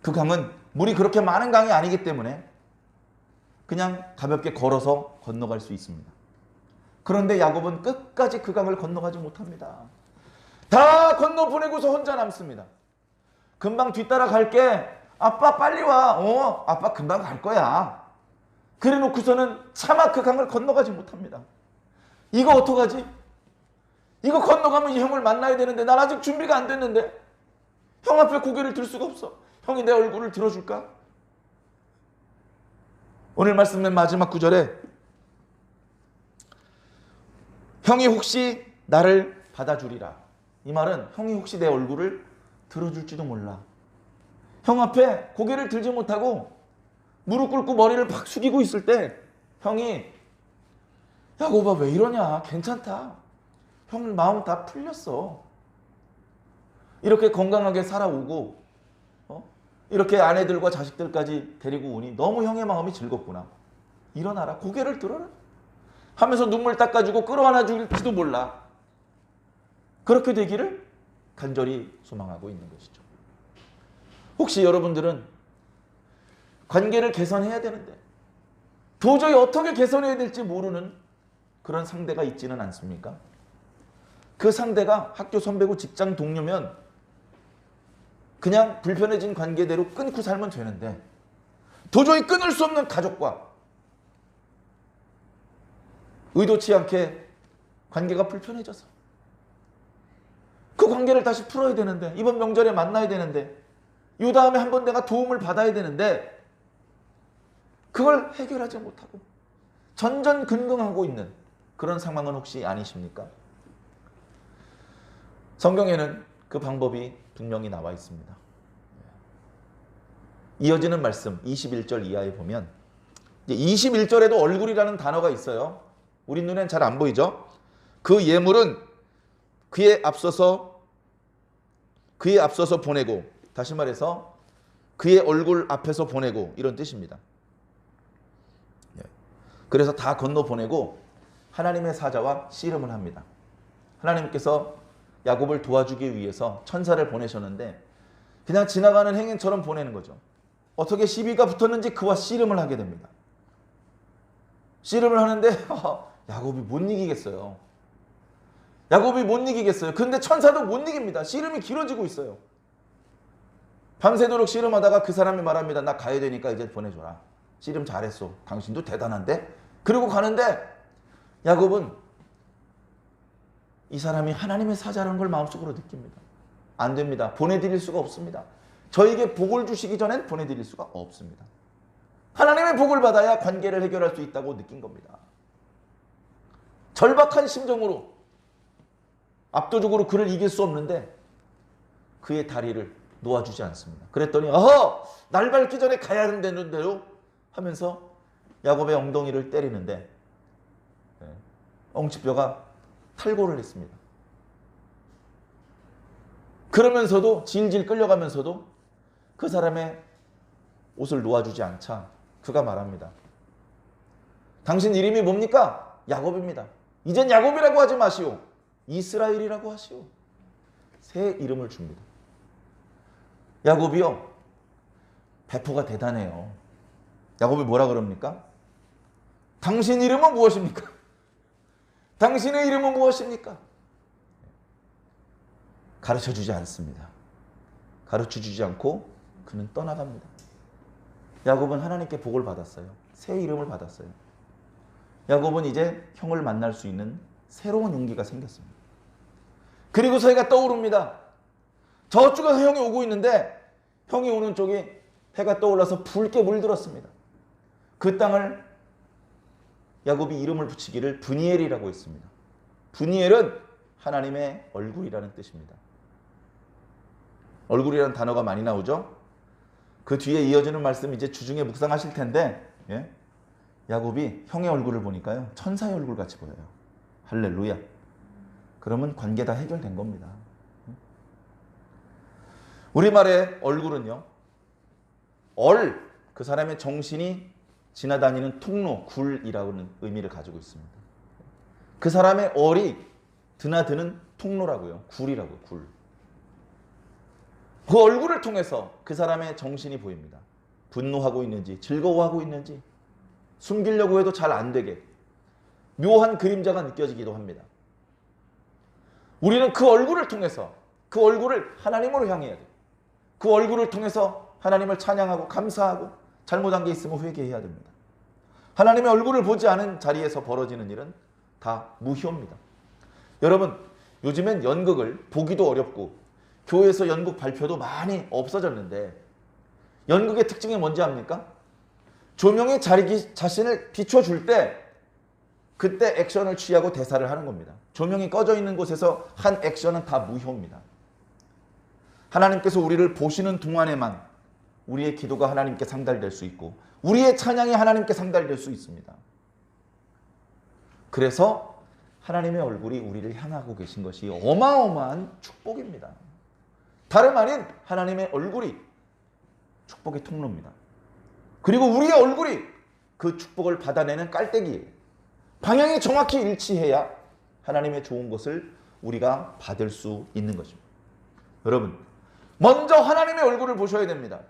그 강은 물이 그렇게 많은 강이 아니기 때문에 그냥 가볍게 걸어서 건너갈 수 있습니다. 그런데 야곱은 끝까지 그 강을 건너가지 못합니다. 다 건너 보내고서 혼자 남습니다. 금방 뒤따라 갈게. 아빠 빨리 와. 아빠 금방 갈 거야. 그래 놓고서는 차마 그 강을 건너가지 못합니다. 이거 어떡하지? 이거 건너가면 이 형을 만나야 되는데 난 아직 준비가 안 됐는데 형 앞에 고개를 들 수가 없어. 형이 내 얼굴을 들어줄까? 오늘 말씀 맨 마지막 구절에 형이 혹시 나를 받아주리라. 이 말은 형이 혹시 내 얼굴을 들어줄지도 몰라. 형 앞에 고개를 들지 못하고 무릎 꿇고 머리를 팍 숙이고 있을 때 형이 야곱아 왜 이러냐, 괜찮다, 형 마음 다 풀렸어, 이렇게 건강하게 살아오고 이렇게 아내들과 자식들까지 데리고 오니 너무 형의 마음이 즐겁구나, 일어나라, 고개를 들어라 하면서 눈물 닦아주고 끌어안아 줄지도 몰라. 그렇게 되기를 간절히 소망하고 있는 것이죠. 혹시 여러분들은 관계를 개선해야 되는데 도저히 어떻게 개선해야 될지 모르는 그런 상대가 있지는 않습니까? 그 상대가 학교 선배고 직장 동료면 그냥 불편해진 관계대로 끊고 살면 되는데 도저히 끊을 수 없는 가족과 의도치 않게 관계가 불편해져서 그 관계를 다시 풀어야 되는데, 이번 명절에 만나야 되는데, 이 다음에 한번 내가 도움을 받아야 되는데 그걸 해결하지 못하고 전전긍긍하고 있는 그런 상황은 혹시 아니십니까? 성경에는 그 방법이 분명히 나와 있습니다. 이어지는 말씀 21절 이하에 보면 21절에도 얼굴이라는 단어가 있어요. 우리 눈엔 잘 안 보이죠? 그 예물은 그에 앞서서 보내고, 다시 말해서 그의 얼굴 앞에서 보내고, 이런 뜻입니다. 그래서 다 건너 보내고 하나님의 사자와 씨름을 합니다. 하나님께서 야곱을 도와주기 위해서 천사를 보내셨는데 그냥 지나가는 행인처럼 보내는 거죠. 어떻게 시비가 붙었는지 그와 씨름을 하게 됩니다. 씨름을 하는데 야곱이 못 이기겠어요. 근데 천사도 못 이깁니다. 씨름이 길어지고 있어요. 밤새도록 씨름하다가 그 사람이 말합니다. 나 가야 되니까 이제 보내줘라. 씨름 잘했어. 당신도 대단한데? 그리고 가는데 야곱은 이 사람이 하나님의 사자라는 걸 마음속으로 느낍니다. 안 됩니다. 보내드릴 수가 없습니다. 저에게 복을 주시기 전엔 보내드릴 수가 없습니다. 하나님의 복을 받아야 관계를 해결할 수 있다고 느낀 겁니다. 절박한 심정으로 압도적으로 그를 이길 수 없는데 그의 다리를 놓아주지 않습니다. 그랬더니 날 밟기 전에 가야 되는 대로 하면서 야곱의 엉덩이를 때리는데 엉치뼈가 탈골을 했습니다. 그러면서도 질질 끌려가면서도 그 사람의 옷을 놓아주지 않자 그가 말합니다. 당신 이름이 뭡니까? 야곱입니다. 이젠 야곱이라고 하지 마시오. 이스라엘이라고 하시오. 새 이름을 줍니다. 야곱이요, 배포가 대단해요. 야곱이 뭐라 그럽니까? 당신 이름은 무엇입니까? 당신의 이름은 무엇입니까? 가르쳐주지 않습니다. 가르쳐주지 않고 그는 떠나갑니다. 야곱은 하나님께 복을 받았어요. 새 이름을 받았어요. 야곱은 이제 형을 만날 수 있는 새로운 용기가 생겼습니다. 그리고 해가 떠오릅니다. 저쪽에서 형이 오고 있는데 형이 오는 쪽에 해가 떠올라서 붉게 물들었습니다. 그 땅을 야곱이 이름을 붙이기를 브니엘이라고 했습니다. 브니엘은 하나님의 얼굴이라는 뜻입니다. 얼굴이라는 단어가 많이 나오죠. 그 뒤에 이어지는 말씀 이제 주중에 묵상하실 텐데 야곱이 형의 얼굴을 보니까요 천사의 얼굴 같이 보여요. 할렐루야. 그러면 관계 다 해결된 겁니다. 우리말의 얼굴은요, 그 사람의 정신이 지나다니는 통로, 굴이라는 의미를 가지고 있습니다. 그 사람의 얼이 드나드는 통로라고요. 굴이라고요. 굴. 그 얼굴을 통해서 그 사람의 정신이 보입니다. 분노하고 있는지 즐거워하고 있는지 숨기려고 해도 잘 안 되게 묘한 그림자가 느껴지기도 합니다. 우리는 그 얼굴을 통해서 그 얼굴을 하나님으로 향해야 돼요. 그 얼굴을 통해서 하나님을 찬양하고 감사하고 잘못한 게 있으면 회개해야 됩니다. 하나님의 얼굴을 보지 않은 자리에서 벌어지는 일은 다 무효입니다. 여러분, 요즘엔 연극을 보기도 어렵고 교회에서 연극 발표도 많이 없어졌는데 연극의 특징이 뭔지 압니까? 조명이 자신을 비춰줄 때 그때 액션을 취하고 대사를 하는 겁니다. 조명이 꺼져 있는 곳에서 한 액션은 다 무효입니다. 하나님께서 우리를 보시는 동안에만 우리의 기도가 하나님께 상달될 수 있고 우리의 찬양이 하나님께 상달될 수 있습니다. 그래서 하나님의 얼굴이 우리를 향하고 계신 것이 어마어마한 축복입니다. 다름 아닌 하나님의 얼굴이 축복의 통로입니다. 그리고 우리의 얼굴이 그 축복을 받아내는 깔때기예요. 방향이 정확히 일치해야 하나님의 좋은 것을 우리가 받을 수 있는 것입니다. 여러분, 먼저 하나님의 얼굴을 보셔야 됩니다.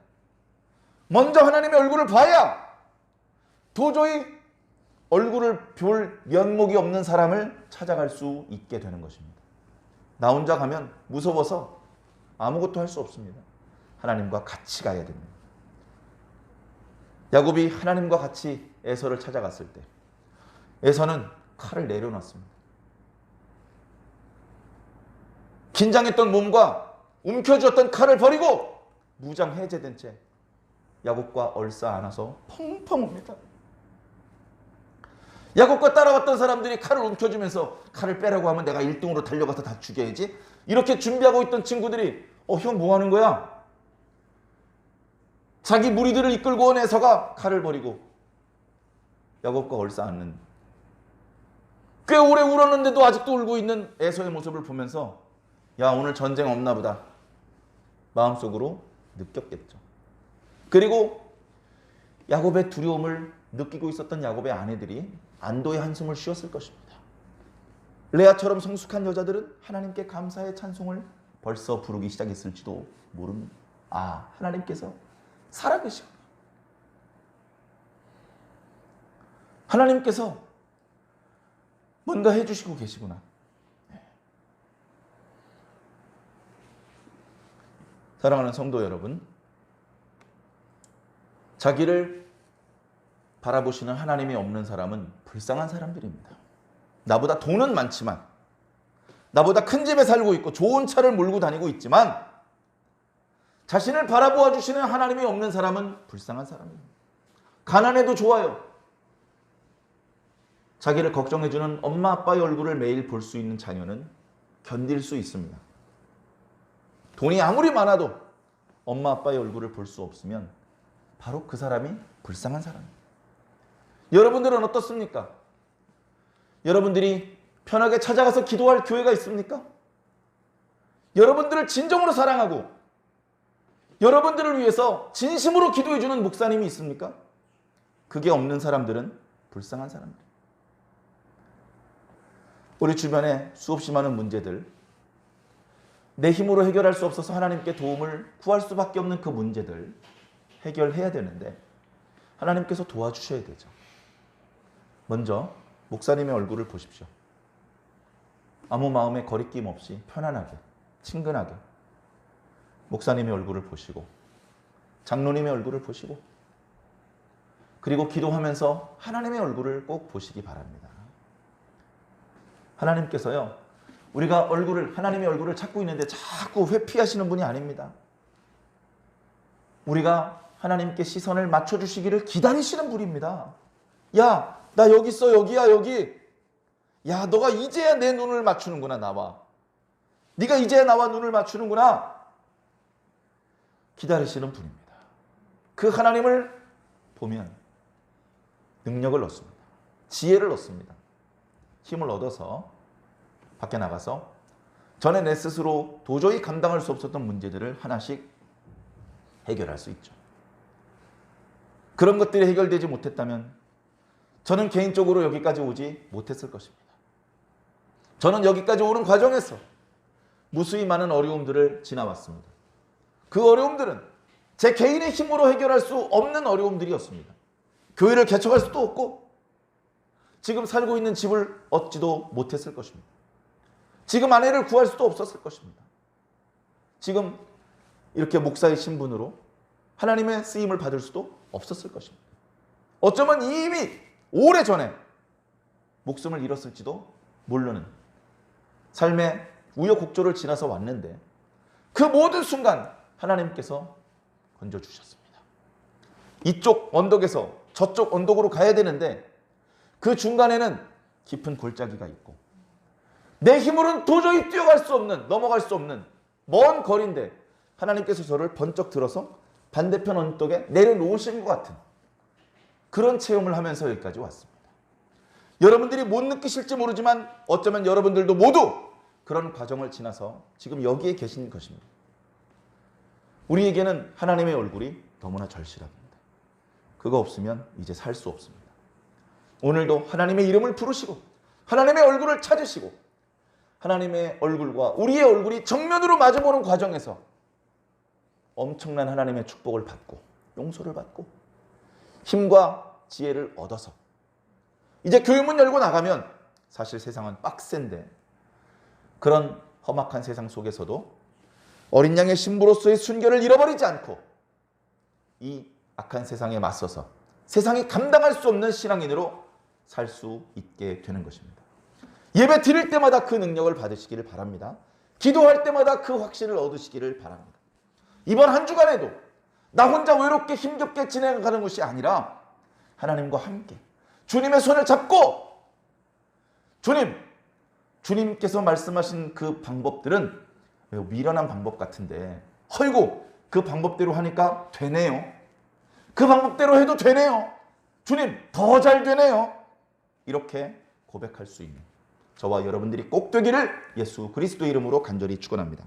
먼저 하나님의 얼굴을 봐야 도저히 얼굴을 볼 면목이 없는 사람을 찾아갈 수 있게 되는 것입니다. 나 혼자 가면 무서워서 아무것도 할 수 없습니다. 하나님과 같이 가야 됩니다. 야곱이 하나님과 같이 에서를 찾아갔을 때 에서는 칼을 내려놨습니다. 긴장했던 몸과 움켜쥐었던 칼을 버리고 무장해제된 채 야곱과 얼싸 안아서 펑펑 웁니다. 야곱과 따라왔던 사람들이 칼을 움켜쥐면서 칼을 빼라고 하면 내가 1등으로 달려가서 다 죽여야지. 이렇게 준비하고 있던 친구들이 형 뭐 하는 거야? 자기 무리들을 이끌고 온 에서가 칼을 버리고 야곱과 얼싸 안는, 꽤 오래 울었는데도 아직도 울고 있는 에서의 모습을 보면서 야, 오늘 전쟁 없나 보다 마음속으로 느꼈겠죠. 그리고 야곱의 두려움을 느끼고 있었던 야곱의 아내들이 안도의 한숨을 쉬었을 것입니다. 레아처럼 성숙한 여자들은 하나님께 감사의 찬송을 벌써 부르기 시작했을지도 모릅니다. 아, 하나님께서 살아계시구나. 하나님께서 뭔가 해주시고 계시구나. 사랑하는 성도 여러분, 자기를 바라보시는 하나님이 없는 사람은 불쌍한 사람들입니다. 나보다 돈은 많지만, 나보다 큰 집에 살고 있고 좋은 차를 몰고 다니고 있지만 자신을 바라보아 주시는 하나님이 없는 사람은 불쌍한 사람입니다. 가난해도 좋아요. 자기를 걱정해주는 엄마 아빠의 얼굴을 매일 볼 수 있는 자녀는 견딜 수 있습니다. 돈이 아무리 많아도 엄마 아빠의 얼굴을 볼 수 없으면 바로 그 사람이 불쌍한 사람입니다. 여러분들은 어떻습니까? 여러분들이 편하게 찾아가서 기도할 교회가 있습니까? 여러분들을 진정으로 사랑하고 여러분들을 위해서 진심으로 기도해주는 목사님이 있습니까? 그게 없는 사람들은 불쌍한 사람들. 우리 주변에 수없이 많은 문제들, 내 힘으로 해결할 수 없어서 하나님께 도움을 구할 수밖에 없는 그 문제들 해결해야 되는데 하나님께서 도와주셔야 되죠. 먼저 목사님의 얼굴을 보십시오. 아무 마음에 거리낌 없이 편안하게, 친근하게 목사님의 얼굴을 보시고 장로님의 얼굴을 보시고 그리고 기도하면서 하나님의 얼굴을 꼭 보시기 바랍니다. 하나님께서요, 우리가 하나님의 얼굴을 찾고 있는데 자꾸 회피하시는 분이 아닙니다. 우리가 하나님께 시선을 맞춰주시기를 기다리시는 분입니다. 야, 나 여기 있어, 여기야, 여기. 야, 너가 이제야 내 눈을 맞추는구나, 나와. 네가 이제야 나와 눈을 맞추는구나. 기다리시는 분입니다. 그 하나님을 보면 능력을 얻습니다. 지혜를 얻습니다. 힘을 얻어서 밖에 나가서 전에 내 스스로 도저히 감당할 수 없었던 문제들을 하나씩 해결할 수 있죠. 그런 것들이 해결되지 못했다면 저는 개인적으로 여기까지 오지 못했을 것입니다. 저는 여기까지 오는 과정에서 무수히 많은 어려움들을 지나왔습니다. 그 어려움들은 제 개인의 힘으로 해결할 수 없는 어려움들이었습니다. 교회를 개척할 수도 없고 지금 살고 있는 집을 얻지도 못했을 것입니다. 지금 아내를 구할 수도 없었을 것입니다. 지금 이렇게 목사의 신분으로 하나님의 쓰임을 받을 수도 없었을 것입니다. 어쩌면 이미 오래전에 목숨을 잃었을지도 모르는 삶의 우여곡절을 지나서 왔는데 그 모든 순간 하나님께서 건져주셨습니다. 이쪽 언덕에서 저쪽 언덕으로 가야 되는데 그 중간에는 깊은 골짜기가 있고 내 힘으로는 도저히 뛰어갈 수 없는, 넘어갈 수 없는 먼 거리인데 하나님께서 저를 번쩍 들어서 반대편 언덕에 내려놓으신 것 같은 그런 체험을 하면서 여기까지 왔습니다. 여러분들이 못 느끼실지 모르지만 어쩌면 여러분들도 모두 그런 과정을 지나서 지금 여기에 계신 것입니다. 우리에게는 하나님의 얼굴이 너무나 절실합니다. 그거 없으면 이제 살 수 없습니다. 오늘도 하나님의 이름을 부르시고 하나님의 얼굴을 찾으시고 하나님의 얼굴과 우리의 얼굴이 정면으로 마주보는 과정에서 엄청난 하나님의 축복을 받고 용서를 받고 힘과 지혜를 얻어서 이제 교회문 열고 나가면 사실 세상은 빡센데 그런 험악한 세상 속에서도 어린 양의 신부로서의 순결을 잃어버리지 않고 이 악한 세상에 맞서서 세상이 감당할 수 없는 신앙인으로 살 수 있게 되는 것입니다. 예배 드릴 때마다 그 능력을 받으시기를 바랍니다. 기도할 때마다 그 확신을 얻으시기를 바랍니다. 이번 한 주간에도 나 혼자 외롭게 힘겹게 진행하는 것이 아니라 하나님과 함께 주님의 손을 잡고 주님께서 말씀하신 그 방법들은 매우 미련한 방법 같은데 허이고 그 방법대로 하니까 되네요. 그 방법대로 해도 되네요. 주님 더 잘 되네요. 이렇게 고백할 수 있는 저와 여러분들이 꼭 되기를 예수 그리스도 이름으로 간절히 축원합니다.